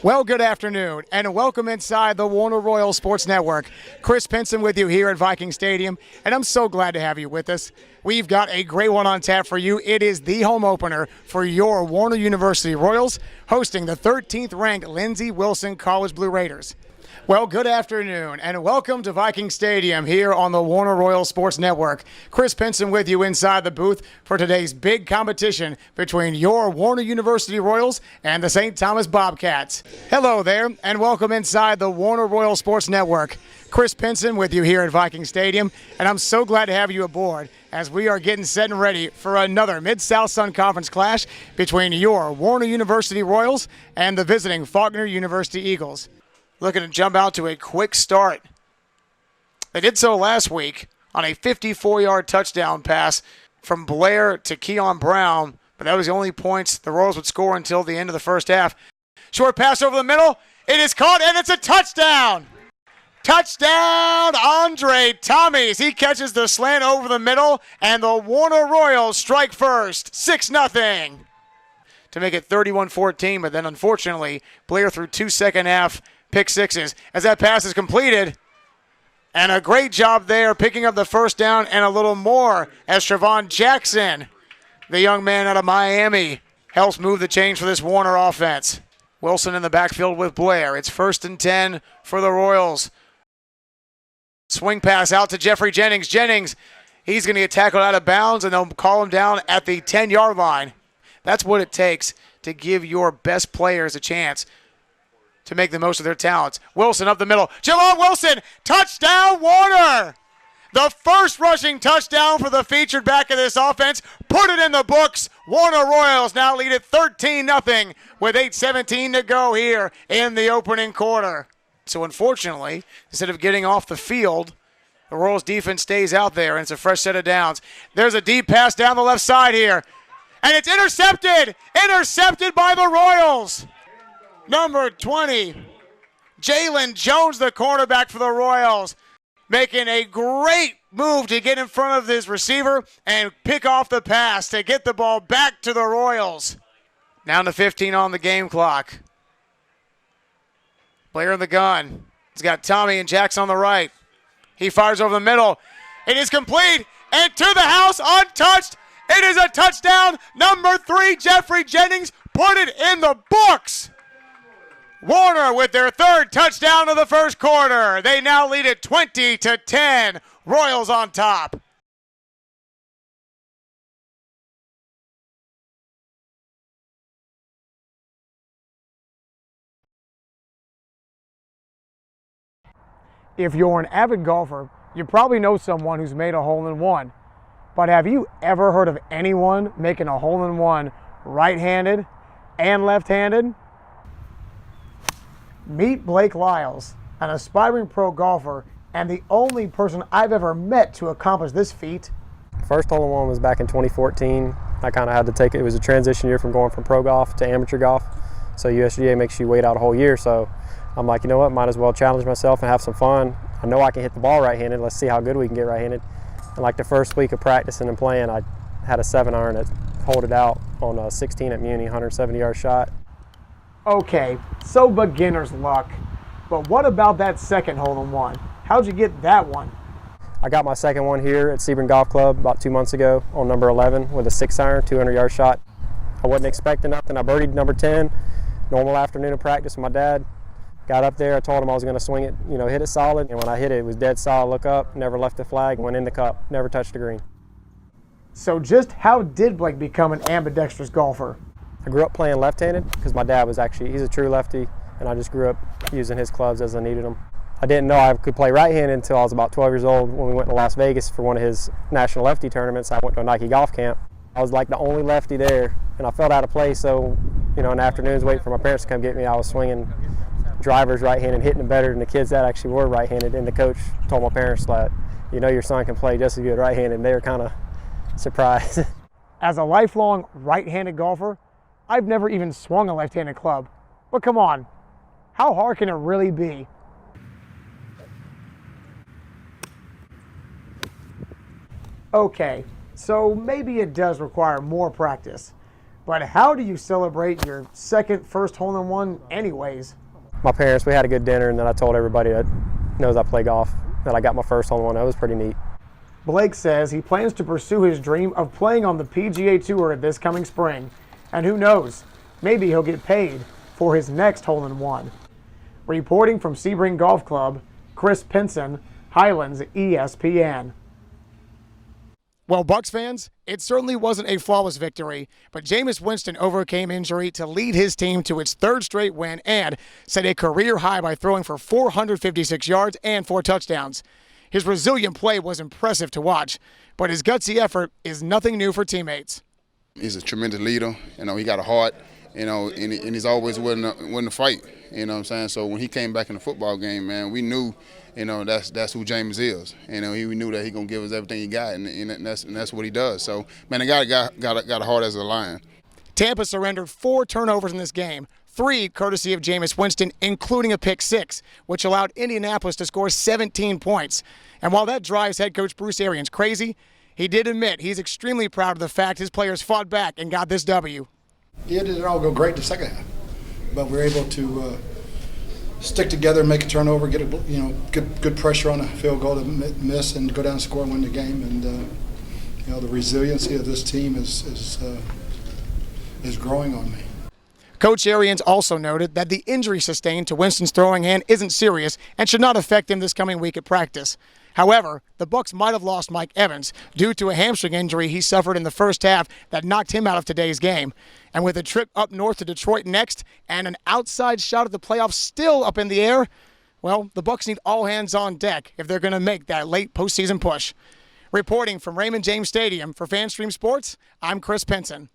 Well, good afternoon, and welcome inside the Warner Royal Sports Network. Chris Pinson with you here at Viking Stadium, and I'm so glad to have you with us. We've got a great one on tap for you. It is the home opener for your Warner University Royals, hosting the 13th-ranked Lindsey Wilson College Blue Raiders. Well, good afternoon, and welcome to Viking Stadium here on the Warner Royal Sports Network. Chris Pinson with you inside the booth for today's big competition between your Warner University Royals and the St. Thomas Bobcats. Hello there, and welcome inside the Warner Royal Sports Network. Chris Pinson with you here at Viking Stadium, and I'm so glad to have you aboard as we are getting set and ready for another Mid-South Sun Conference clash between your Warner University Royals and the visiting Faulkner University Eagles. Looking to jump out to a quick start. They did so last week on a 54-yard touchdown pass from Blair to Keon Brown, but that was the only points the Royals would score until the end of the first half. Short pass over the middle. It is caught, and it's a touchdown. Touchdown, Andre Thomas. He catches the slant over the middle, and the Warner Royals strike first, 6-0, to make it 31-14. But then, unfortunately, Blair threw 2 second-half pick sixes as that pass is completed. And a great job there picking up the first down and a little more as Trevon Jackson, the young man out of Miami, helps move the chains for this Warner offense. Wilson in the backfield with Blair. It's 1st and 10 for the Royals. Swing pass out to Jeffrey Jennings. Jennings, he's going to get tackled out of bounds, and they'll call him down at the 10-yard line. That's what it takes to give your best players a chance to make the most of their talents. Wilson up the middle. Javon Wilson, touchdown Warner! The first rushing touchdown for the featured back of this offense. Put it in the books. Warner Royals now lead it 13-0 with 8:17 to go here in the opening quarter. So unfortunately, instead of getting off the field, the Royals defense stays out there, and it's a fresh set of downs. There's a deep pass down the left side here, and it's intercepted! Intercepted by the Royals! Number 20, Jalen Jones, the cornerback for the Royals, making a great move to get in front of his receiver and pick off the pass to get the ball back to the Royals. Down to 15 on the game clock. Blair in the gun. He's got Tommy and Jackson on the right. He fires over the middle. It is complete, and to the house, untouched. It is a touchdown. Number 3, Jeffrey Jennings, put it in the books. Warner with their third touchdown of the first quarter. They now lead it 20-10. Royals on top. If you're an avid golfer, you probably know someone who's made a hole-in-one. But have you ever heard of anyone making a hole-in-one right-handed and left-handed? Meet Blake Lyles, an aspiring pro golfer and the only person I've ever met to accomplish this feat. First hole-in-one was back in 2014. I kind of had to take it. It was a transition year from going from pro golf to amateur golf. So USGA makes you wait out a whole year. So I'm like, you know what, might as well challenge myself and have some fun. I know I can hit the ball right-handed. Let's see how good we can get right-handed. And like the first week of practicing and playing, I had a 7-iron that hold it out on a 16 at Muni, 170-yard shot. Okay, so beginner's luck. But what about that second hole-in-one? How'd you get that one? I got my second one here at Sebring Golf Club about 2 months ago on number 11 with a 6-iron, 200-yard shot. I wasn't expecting nothing. I birdied number 10, normal afternoon of practice with my dad. Got up there, I told him I was going to swing it, hit it solid. And when I hit it, it was dead solid. Look up, never left the flag, went in the cup, never touched the green. So just how did Blake become an ambidextrous golfer? I grew up playing left-handed because my dad was he's a true lefty, and I just grew up using his clubs as I needed them. I didn't know I could play right-handed until I was about 12 years old when we went to Las Vegas for one of his national lefty tournaments. I went to a Nike golf camp. I was like the only lefty there, and I felt out of place, so, in the afternoons waiting for my parents to come get me, I was swinging drivers right-handed and hitting them better than the kids that actually were right-handed, and the coach told my parents that, your son can play just as good right-handed, and they were kind of surprised. As a lifelong right-handed golfer, I've never even swung a left-handed club. But come on, how hard can it really be? Okay, so maybe it does require more practice. But how do you celebrate your first hole-in-one anyways? My parents, we had a good dinner, and then I told everybody that knows I play golf that I got my first hole-in-one. That was pretty neat. Blake says he plans to pursue his dream of playing on the PGA Tour this coming spring. And who knows, maybe he'll get paid for his next hole-in-one. Reporting from Sebring Golf Club, Chris Pinson, Highlands, ESPN. Well, Bucs fans, it certainly wasn't a flawless victory, but Jameis Winston overcame injury to lead his team to its third straight win and set a career high by throwing for 456 yards and 4 touchdowns. His resilient play was impressive to watch, but his gutsy effort is nothing new for teammates. He's a tremendous leader. He got a heart, and he's always willing to fight. You know what I'm saying? So when he came back in the football game, man, we knew, that's who James is. We knew that he gonna give us everything he got, and that's what he does. So, man, the guy got a heart as a lion. Tampa surrendered 4 turnovers in this game, 3 courtesy of Jameis Winston, including a pick 6, which allowed Indianapolis to score 17 points. And while that drives head coach Bruce Arians crazy, he did admit he's extremely proud of the fact his players fought back and got this W. Yeah, it didn't all go great the second half, but we're able to stick together, make a turnover, get good pressure on a field goal to miss, and go down and score and win the game. And the resiliency of this team is growing on me. Coach Arians also noted that the injury sustained to Winston's throwing hand isn't serious and should not affect him this coming week at practice. However, the Bucs might have lost Mike Evans due to a hamstring injury he suffered in the first half that knocked him out of today's game. And with a trip up north to Detroit next and an outside shot at the playoffs still up in the air, well, the Bucs need all hands on deck if they're going to make that late postseason push. Reporting from Raymond James Stadium for FanStream Sports, I'm Chris Pinson.